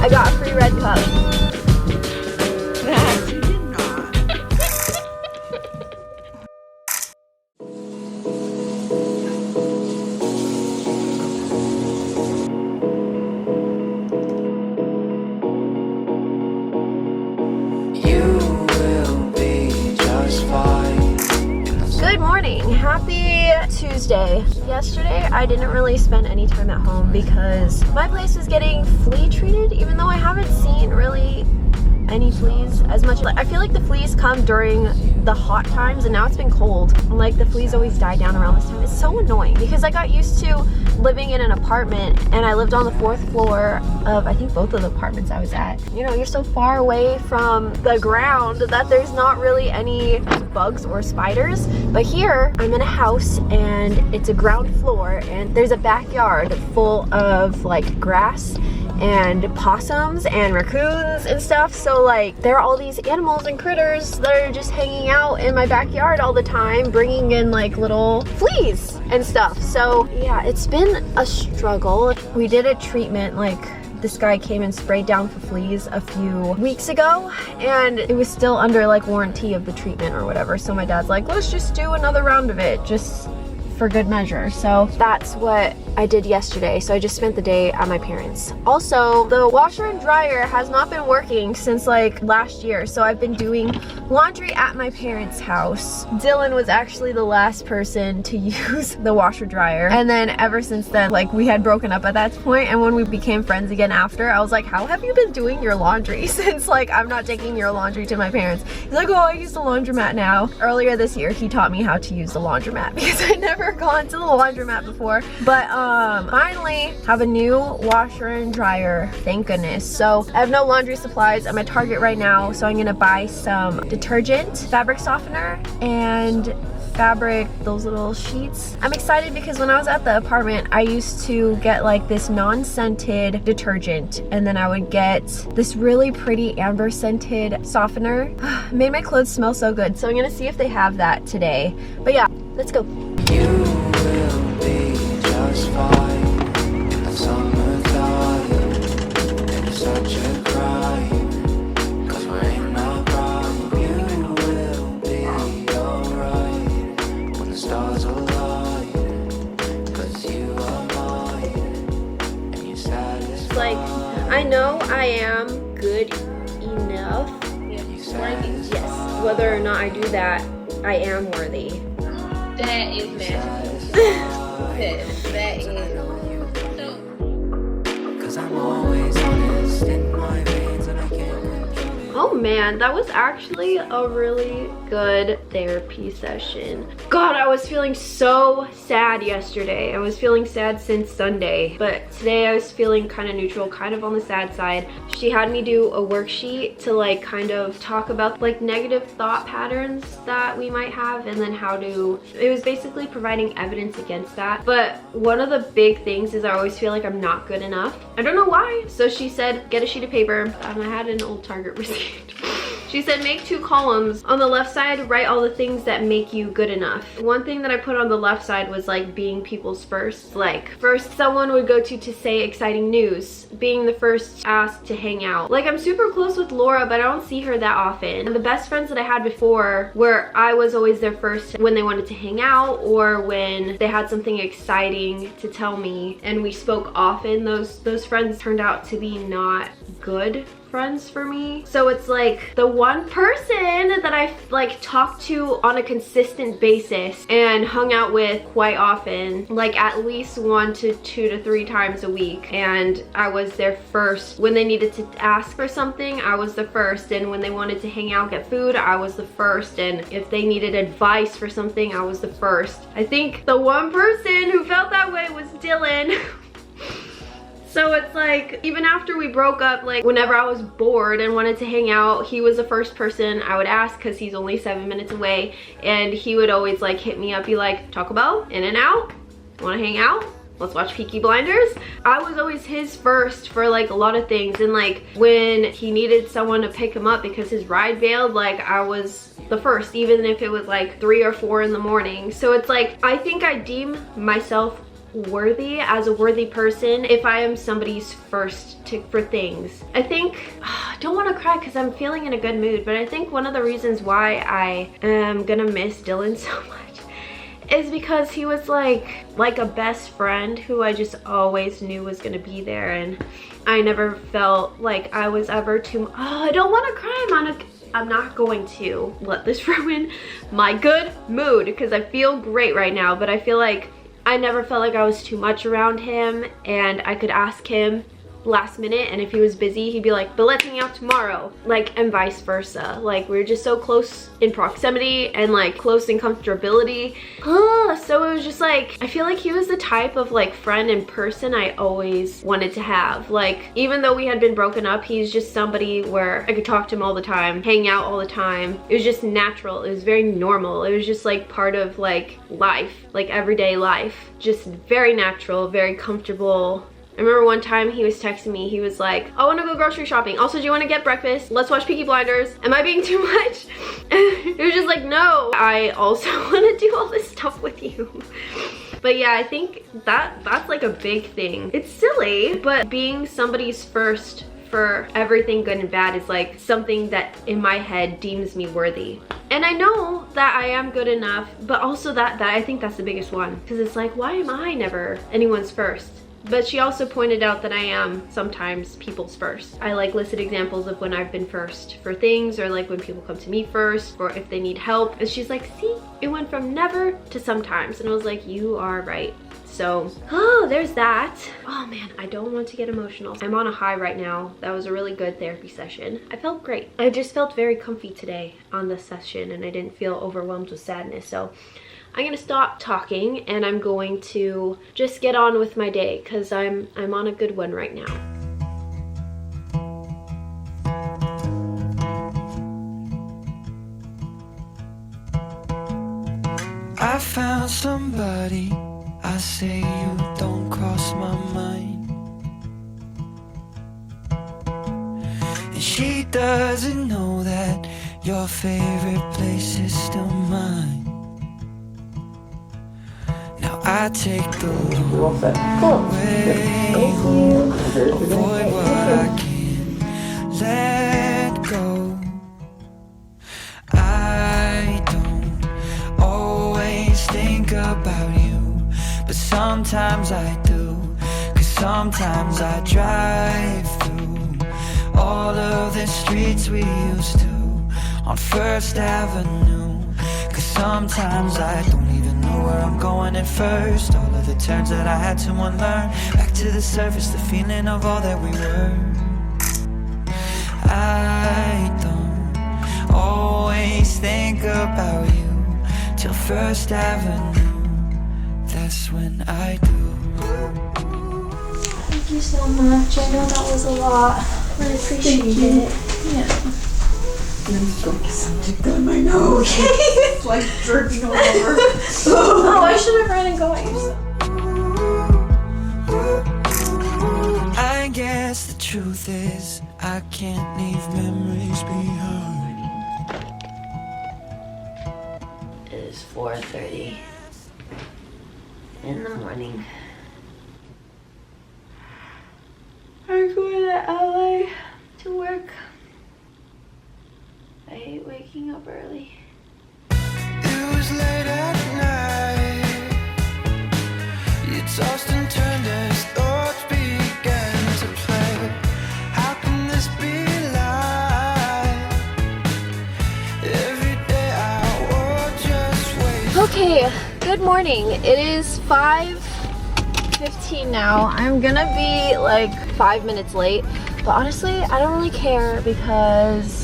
I got a free red cup. That you did not. Good morning, happy Tuesday. Yesterday I didn't really spend any time at home because my place was getting flea treated, even though I haven't seen really any fleas as much. I feel like the fleas come during the hot times, and now it's been cold. Like the fleas always die down around this time. It's so annoying because I got used to living in an apartment, and I lived on the 4th floor of I think both of the apartments I was at. You know, you're so far away from the ground that there's not really any bugs or spiders. But here I'm in a house and it's a ground floor, and there's a backyard full of like grass and possums and raccoons and stuff. So like there are all these animals and critters that are just hanging out in my backyard all the time, bringing in like little fleas and stuff. So yeah, it's been a struggle. We did a treatment, like this guy came and sprayed down for fleas a few weeks ago, and it was still under like warranty of the treatment or whatever. So my dad's like, let's just do another round of it, just for good measure. So that's what I did yesterday. So I just spent the day at my parents'. Also, the washer and dryer has not been working since like last year. So I've been doing laundry at my parents' house. Dylan was actually the last person to use the washer dryer. And then ever since then, like we had broken up at that point. And when we became friends again after, I was like, how have you been doing your laundry since like I'm not taking your laundry to my parents? He's like, oh, I use the laundromat now. Earlier this year, he taught me how to use the laundromat because I never gone to the laundromat before. But finally have a new washer and dryer, thank goodness. So I have no laundry supplies. I'm at Target right now, so I'm gonna buy some detergent, fabric softener, and fabric, those little sheets. I'm excited because when I was at the apartment, I used to get like this non-scented detergent, and then I would get this really pretty amber scented softener. It made my clothes smell so good. So I'm gonna see if they have that today. But yeah, let's go. You will be just fine in the summertime. It's such a crime, 'cause we're in our prime. You will be alright when the stars align, 'cause you are mine and you're satisfied. Like, I know I am good enough. Like, yes, whether or not I do that, I am worthy. That is magical. that is. 'Cause I'm always honest in my veins and I can't control. Oh man, that was actually a really good therapy session. God, I was feeling so sad yesterday. I was feeling sad since Sunday, but today I was feeling kind of neutral, kind of on the sad side. She had me do a worksheet to like kind of talk about like negative thought patterns that we might have, and then how to, it was basically providing evidence against that. But one of the big things is I always feel like I'm not good enough. I don't know why. So she said, get a sheet of paper. I had an old Target receipt. She said, make 2 columns. On the left side, write all the things that make you good enough. One thing that I put on the left side was like being people's first. Like, first someone would go to say exciting news, being the first asked to hang out. Like, I'm super close with Laura, but I don't see her that often. And the best friends that I had before, where I was always their first when they wanted to hang out or when they had something exciting to tell me, and we spoke often, those friends turned out to be not good friends for me. So it's like the one person that I like talked to on a consistent basis and hung out with quite often, like at least 1 to 2 to 3 times a week, and I was their first when they needed to ask for something. I was the first, and when they wanted to hang out, get food, I was the first, and if they needed advice for something, I was the first. I think the one person who felt that way was Dylan. So it's like, even after we broke up, like whenever I was bored and wanted to hang out, he was the first person I would ask because he's only 7 minutes away, and he would always like hit me up, be like, Taco Bell, In and Out, wanna hang out? Let's watch Peaky Blinders. I was always his first for like a lot of things, and like when he needed someone to pick him up because his ride failed, like I was the first, even if it was like 3 or 4 in the morning. So it's like, I think I deem myself worthy, as a worthy person, if I am somebody's first for things. I think, I don't want to cry because I'm feeling in a good mood, but I think one of the reasons why I am gonna miss Dylan so much is because he was like a best friend who I just always knew was gonna be there, and I never felt like I was ever too, I don't want to cry, I'm not going to let this ruin my good mood because I feel great right now, but I feel like I never felt like I was too much around him, and I could ask him last minute, and if he was busy he'd be like, but let's hang out tomorrow, like, and vice versa. Like, we were just so close in proximity and like close in comfortability. So it was just like, I feel like he was the type of like friend and person I always wanted to have. Like, even though we had been broken up, he's just somebody where I could talk to him all the time, hang out all the time. It was just natural, it was very normal, it was just like part of like life, like everyday life, just very natural, very comfortable. I remember one time he was texting me, he was like, I want to go grocery shopping. Also, do you want to get breakfast? Let's watch Peaky Blinders. Am I being too much? It was just like, no, I also want to do all this stuff with you. But yeah, I think that's like a big thing. It's silly, but being somebody's first for everything good and bad is like something that in my head deems me worthy. And I know that I am good enough, but also that I think that's the biggest one, because it's like, why am I never anyone's first? But she also pointed out that I am sometimes people's first. I like listed examples of when I've been first for things, or like when people come to me first, or if they need help. And she's like, see, it went from never to sometimes. And I was like, you are right. So, there's that. Oh man, I don't want to get emotional. I'm on a high right now. That was a really good therapy session. I felt great. I just felt very comfy today on this session, and I didn't feel overwhelmed with sadness. So I'm gonna stop talking and I'm going to just get on with my day because I'm on a good one right now. I found somebody, I say you don't cross my mind, and she doesn't know that your favorite place is still mine. Now I take the long way home, avoid what I can't let go. I don't always think about you, but sometimes I do, 'cause sometimes I drive through all of the streets we used to on First Avenue, 'cause sometimes I don't even know where I'm going at first. All of the turns that I had to unlearn, back to the surface, the feeling of all that we were. I don't always think about you till First Avenue, that's when I do. Thank you so much. I know that was a lot. Really appreciate it. Yeah. I'm going to something down my nose. It's like dripping all over. Oh, I should have ran and got you some. I guess the truth is I can't leave memories behind. It is 4:30 in the morning. I'm going to LA to work. I hate waking up early. It was late at night. You tossed and turned as thoughts began to play. How can this be life? Every day I will just wait. Okay, good morning. It is 5:15 now. I'm gonna be like 5 minutes late, but honestly, I don't really care because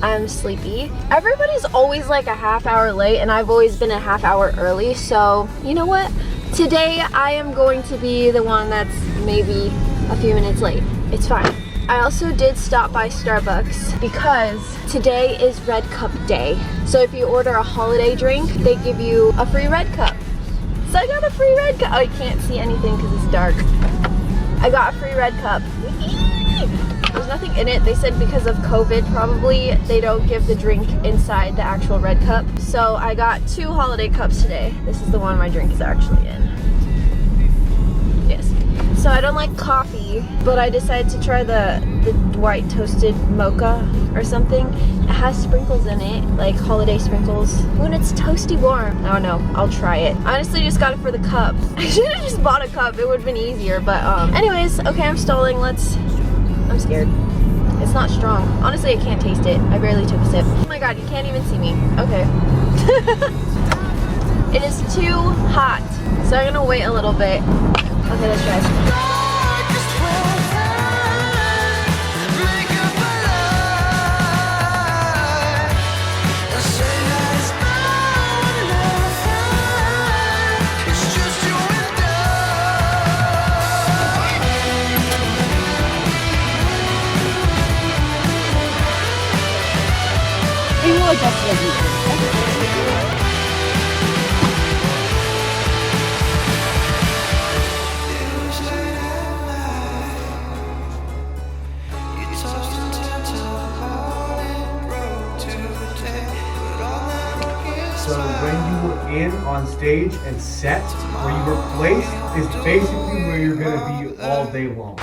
I'm sleepy. Everybody's always like a half hour late, and I've always been a half hour early, so you know what? Today I am going to be the one that's maybe a few minutes late. It's fine. I also did stop by Starbucks because today is Red Cup Day. So if you order a holiday drink, they give you a free Red Cup. So I got a free Red Cup. Oh, you can't see anything because it's dark. I got a free Red Cup. There's nothing in it. They said because of COVID, probably they don't give the drink inside the actual Red Cup. So I got 2 holiday cups today. This is the one my drink is actually in. don't like coffee, but I decided to try the white toasted mocha or something. It has sprinkles in it, like holiday sprinkles. When it's toasty warm. I don't know, I'll try it. I honestly just got it for the cup. I should have just bought a cup, it would have been easier, but anyways, okay, I'm stalling, I'm scared. It's not strong. Honestly, I can't taste it. I barely took a sip. Oh my god, you can't even see me. Okay. It is too hot, so I'm gonna wait a little bit. Okay, let's try. So when you were in on stage and set, where you were placed is basically where you're gonna be all day long.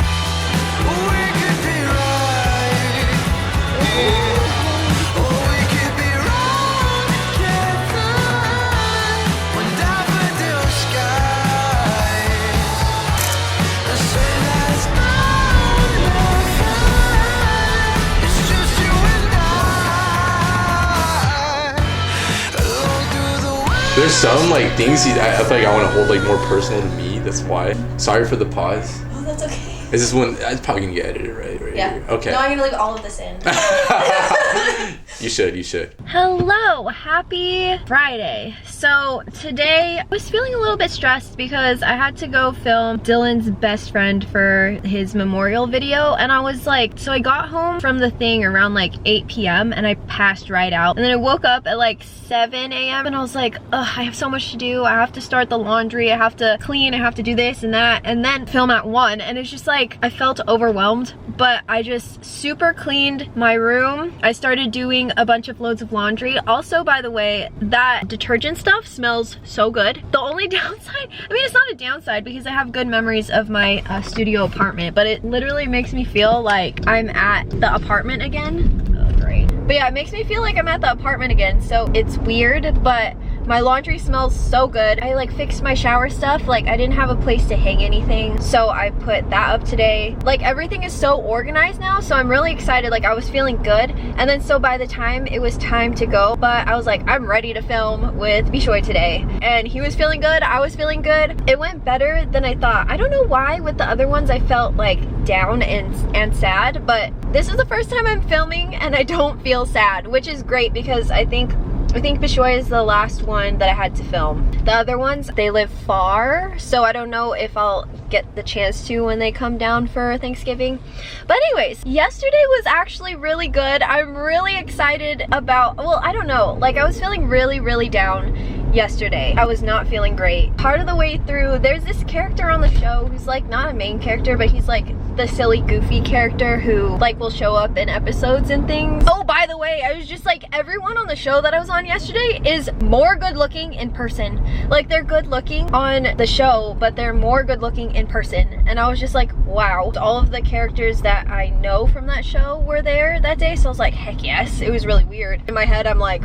There's some like things I feel like I want to hold like more personal to me. That's why. Sorry for the pause. Oh, that's okay. Is this one? It's probably gonna get edited, right? Yeah. Here. Okay. No, I'm gonna leave all of this in. You should. You should. Hello, happy Friday. So today I was feeling a little bit stressed because I had to go film Dylan's best friend for his memorial video, and I was like, so I got home from the thing around like 8 p.m. and I passed right out, and then I woke up at like 7 a.m. and I was like, ugh, I have so much to do. I have to start the laundry, I have to clean, I have to do this and that, and then film at 1, and it's just like I felt overwhelmed. But I just super cleaned my room. I started doing a bunch of loads of laundry. Also, by the way, that detergent stuff smells so good. The only downside, I mean, it's not a downside because I have good memories of my studio apartment, but it literally makes me feel like I'm at the apartment again. Oh, great. But yeah, it makes me feel like I'm at the apartment again, so it's weird, but my laundry smells so good. I like fixed my shower stuff. Like I didn't have a place to hang anything, so I put that up today. Like everything is so organized now, so I'm really excited. Like I was feeling good, and then so by the time it was time to go, but I was like, I'm ready to film with Bishoy today, and he was feeling good, I was feeling good. It went better than I thought. I don't know why with the other ones I felt like down and sad, but this is the first time I'm filming and I don't feel sad, which is great because I think Bishoy is the last one that I had to film. The other ones, they live far, so I don't know if I'll get the chance to when they come down for Thanksgiving. But anyways, yesterday was actually really good. I'm really excited about, well, I don't know, like I was feeling really down yesterday. I was not feeling great. Part of the way through, there's this character on the show who's like not a main character, but he's like the silly goofy character who like will show up in episodes and things. Oh, by the way, I was just like, everyone on the show that I was on yesterday is more good looking in person. Like they're good looking on the show, but they're more good looking in person. And I was just like, wow. All of the characters that I know from that show were there that day, so I was like, heck yes. It was really weird. In my head, I'm like,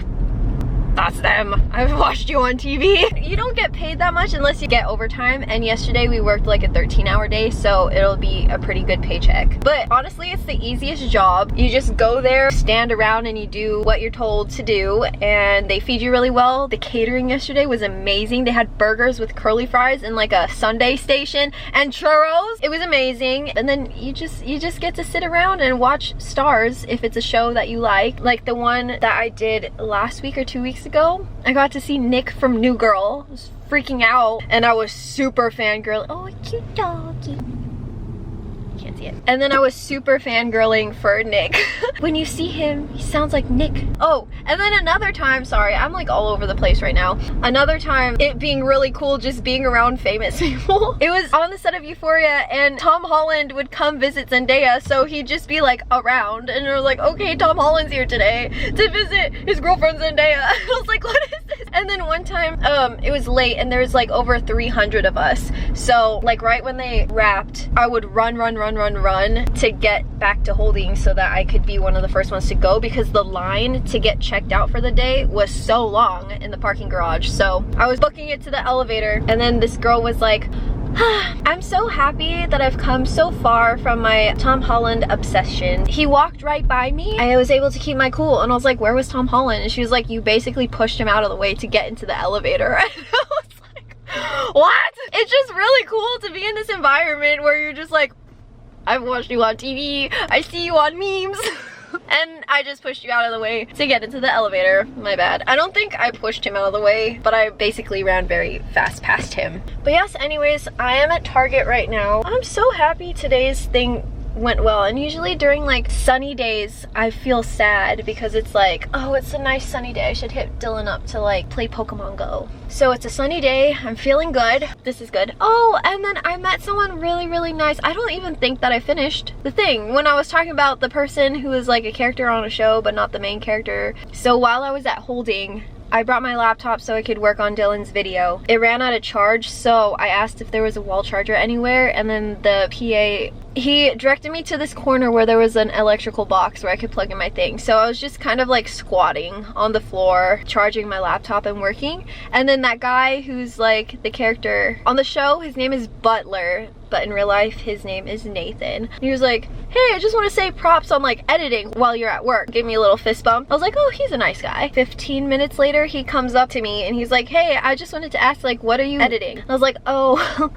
that's them. I've watched you on TV. You don't get paid that much unless you get overtime, and yesterday we worked like a 13-hour day, so it'll be a pretty good paycheck. But honestly, it's the easiest job. You just go there, stand around, and you do what you're told to do, and they feed you really well. The catering yesterday was amazing. They had burgers with curly fries and like a sundae station and churros. It was amazing. And then you just get to sit around and watch stars if it's a show that you like the one that I did last week or 2 weeks ago. I got to see Nick from New Girl. I was freaking out, and I was super fangirl. Oh, cute doggy. Can't see it. And then I was super fangirling for Nick. When you see him, he sounds like Nick. Oh, and then another time, sorry, I'm like all over the place right now. Another time, it being really cool just being around famous people. It was on the set of Euphoria, and Tom Holland would come visit Zendaya, so he'd just be like around, and it was like, okay, Tom Holland's here today to visit his girlfriend Zendaya. I was like, what is And then one time, it was late and there was like over 300 of us. So like right when they wrapped, I would run to get back to holding so that I could be one of the first ones to go, because the line to get checked out for the day was so long in the parking garage. So I was booking it to the elevator, and then this girl was like, I'm so happy that I've come so far from my Tom Holland obsession. He walked right by me. I was able to keep my cool, and I was like, where was Tom Holland? And she was like, you basically pushed him out of the way to get into the elevator. And I was like, what? It's just really cool to be in this environment where you're just like, I've watched you on TV, I see you on memes. And I just pushed you out of the way to get into the elevator. My bad. I don't think I pushed him out of the way, but I basically ran very fast past him. But yes, anyways, I am at Target right now. I'm so happy today's thing went well. And usually during like sunny days, I feel sad because it's like, oh, it's a nice sunny day, I should hit Dylan up to like play Pokemon Go. So it's a sunny day, I'm feeling good. This is good. Oh, and then I met someone really nice. I don't even think that I finished the thing when I was talking about the person who is like a character on a show but not the main character. So while I was at holding, I brought my laptop so I could work on Dylan's video. It ran out of charge, so I asked if there was a wall charger anywhere, and then the PA, he directed me to this corner where there was an electrical box where I could plug in my thing. So I was just kind of like squatting on the floor, charging my laptop and working. And then that guy who's like the character on the show, his name is Butler, but in real life his name is Nathan. He was like, hey, I just want to say props on like editing while you're at work. Gave me a little fist bump. I was like, oh, he's a nice guy. 15 minutes later, he comes up to me and he's like, hey, I just wanted to ask, like, what are you editing? And I was like, oh,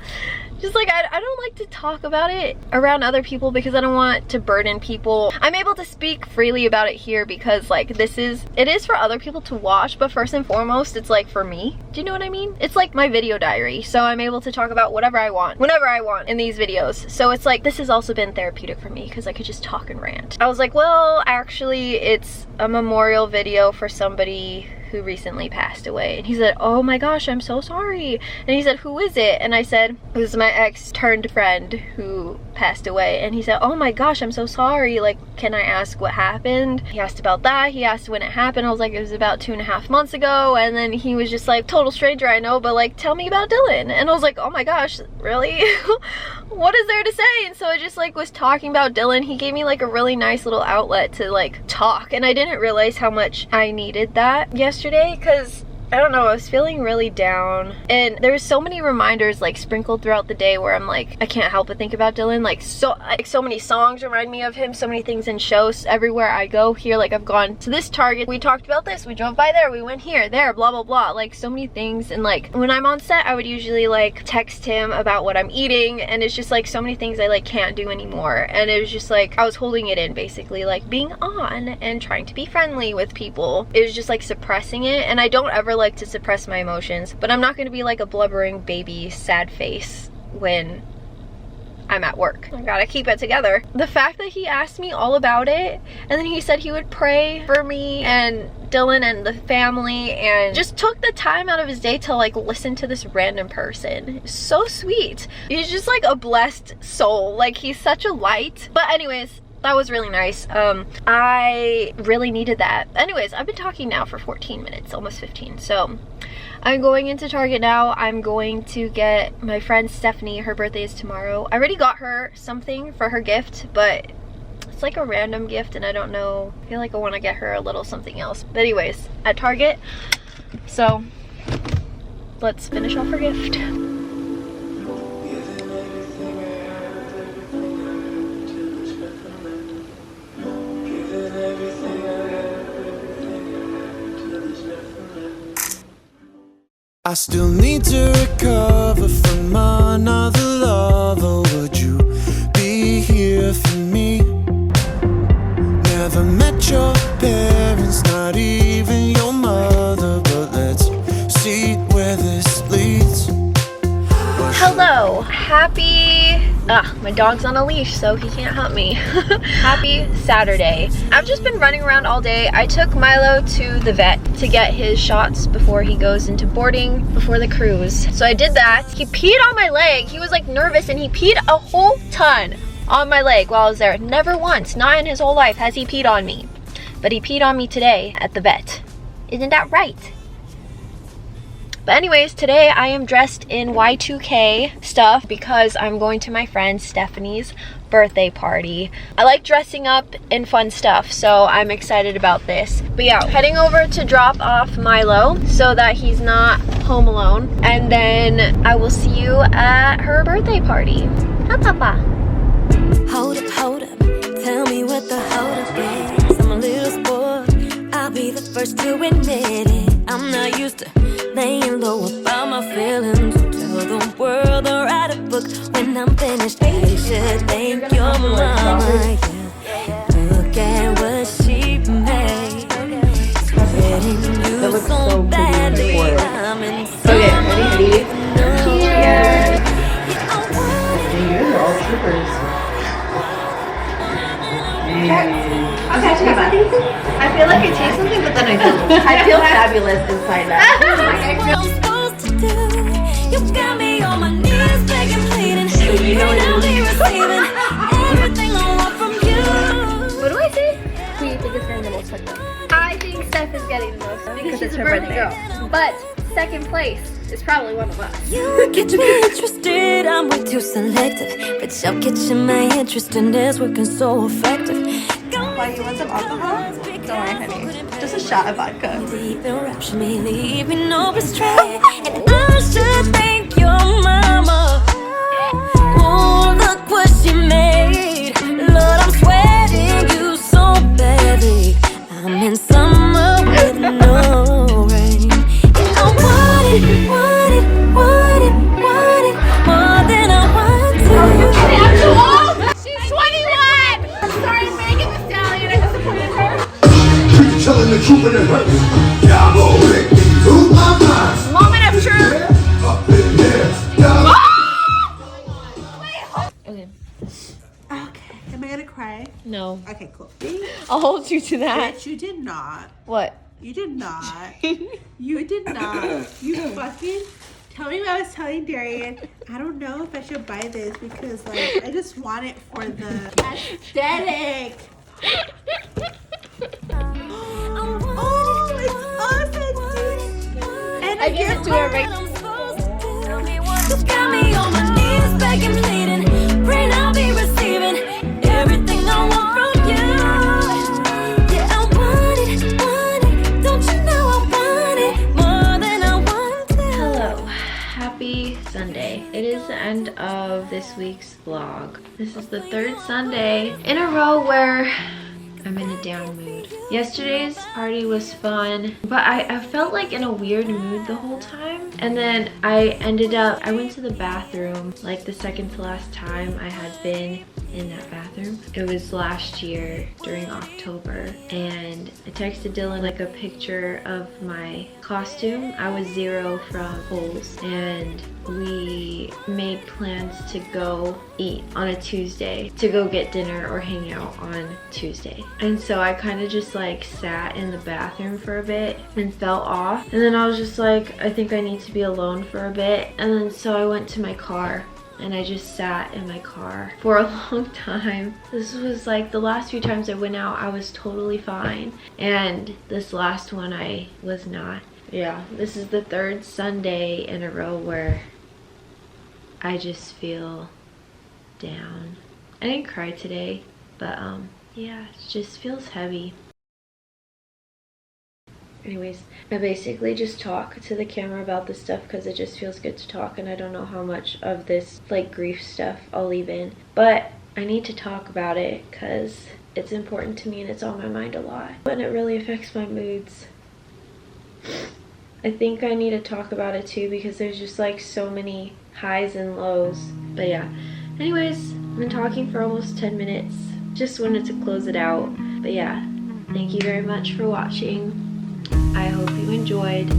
just like, I don't like to talk about it around other people because I don't want to burden people. I'm able to speak freely about it here because like it is for other people to watch, but first and foremost, it's like for me. Do you know what I mean? It's like my video diary. So I'm able to talk about whatever I want, whenever I want in these videos. So it's like, this has also been therapeutic for me because I could just talk and rant. I was like, well, actually it's a memorial video for somebody who recently passed away. And he said, oh my gosh, I'm so sorry. And he said, who is it? And I said, it was my ex turned friend who passed away. And he said, oh my gosh, I'm so sorry. Like, can I ask what happened? He asked about that. He asked when it happened. I was like, it was about 2.5 months ago. And then he was just like, total stranger, I know, but like, tell me about Dylan. And I was like, oh my gosh, really? What is there to say? And so I just like was talking about Dylan. He gave me like a really nice little outlet to like talk. And I didn't realize how much I needed that yesterday because I don't know, I was feeling really down, and there was so many reminders like sprinkled throughout the day where I'm like, I can't help but think about Dylan. Like so many songs remind me of him, so many things in shows. Everywhere I go here, like I've gone to this Target, we talked about this, we drove by there, we went here, there, blah blah blah, like so many things. And like when I'm on set, I would usually like text him about what I'm eating, and it's just like so many things I like can't do anymore. And it was just like I was holding it in, basically like being on and trying to be friendly with people. It was just like suppressing it, and I don't ever like to suppress my emotions, but I'm not going to be like a blubbering baby sad face when I'm at work. I gotta keep it together. The fact that he asked me all about it, and then he said he would pray for me and Dylan and the family, and just took the time out of his day to like listen to this random person. So sweet. He's just like a blessed soul. Like he's such a light. But anyways, that was really nice. I really needed that. Anyways, I've been talking now for 14 minutes, almost 15. So I'm going into Target now. I'm going to get my friend Stephanie, her birthday is tomorrow. I already got her something for her gift, but it's like a random gift and I don't know. I feel like I want to get her a little something else. But anyways, at Target. So let's finish off her gift. I still need to recover from another lover. Would you be here for me? Never met your parents, not even your mother, but let's see where this leads. Hello, happy, my dog's on a leash so he can't help me. Happy Saturday. I've just been running around all day. I took Milo to the vet to get his shots before he goes into boarding before the cruise. So I did that. He peed on my leg. He was like nervous and he peed a whole ton on my leg while I was there. Never once, not in his whole life, has he peed on me. But he peed on me today at the vet. Isn't that right? But anyways, today I am dressed in Y2K stuff because I'm going to my friend Stephanie's birthday party. I like dressing up in fun stuff, so I'm excited about this. But yeah, heading over to drop off Milo so that he's not home alone, and then I will see you at her birthday party. Hi, Papa. Hold up, tell me what the hold up is. I'm a little sport, I'll be the first to admit it. I'm not used to laying low about my feelings. Tell the world or write a book when I'm finished. You should thank your mama, yeah. Look at what she made. Spreading you so badly. I'm in Okay, ready? Cheers. You guys are all troopers. Okay, taste something? I feel like I taste something, but then I don't. I feel fabulous inside that. what I'm supposed to do. You got me on my knees, begging, pleading. you know what I'll be receiving everything I want from you. What do I say? Who do you think is getting the most touched up? I think Steph is getting the most because she's a birthday girl. But second place is probably one of us. You catch me interested, I'm way too selective. But you're catching my interest and it's working so effective. Why, you want some alcohol? Don't worry, honey. Just a shot of vodka. Deep enrapture me, leave me no restraint. And I should thank your mama. Oh, look what she made. Lord, I'm sweating you so badly. I'm in summer with no rain. Yeah, I want it more than I want to. She's 21! I'm sorry, Megan Thee Stallion. I disappointed her. Keep telling the truth and it hurts. Yeah, I'm gonna make me lose my mind. Moment of truth. Up in there. Yeah. Okay. Am I gonna cry? No. Okay, cool. I'll hold you to that. Bitch, you did not. What? You did not. You did not. You fucking tell me what I was telling Darian. I don't know if I should buy this because like I just want it for the aesthetic. Oh, it's awesome, dude. And I give it to her right. You got me on my knees, begging, pleading. Praying I'll be receiving everything I want from you. Yeah, I want it. Don't you know I want it more than I want to? Hello. Happy Sunday. It is the end of this week's vlog. This is the third Sunday in a row where I'm in a down mood. Yesterday's party was fun, but I felt like in a weird mood the whole time. And then I went to the bathroom like the second to last time I had been in that bathroom. It was last year during October, and I texted Dylan like a picture of my costume. I was 0 from holes, and we made plans to go eat on a Tuesday, to go get dinner or hang out on Tuesday. And so I kind of just like sat in the bathroom for a bit and fell off, and then I was just like, I think I need to be alone for a bit. And then so I went to my car and I just sat in my car for a long time. This was like the last few times I went out I was totally fine, and this last one I was not. Yeah, this is the third Sunday in a row where I just feel down. I didn't cry today, but yeah, it just feels heavy. Anyways, I basically just talk to the camera about this stuff because it just feels good to talk, and I don't know how much of this like grief stuff I'll leave in, but I need to talk about it because it's important to me and it's on my mind a lot, and it really affects my moods. I think I need to talk about it too because there's just like so many highs and lows. But yeah, anyways, I've been talking for almost 10 minutes. Just wanted to close it out. But yeah, thank you very much for watching. I hope you enjoyed.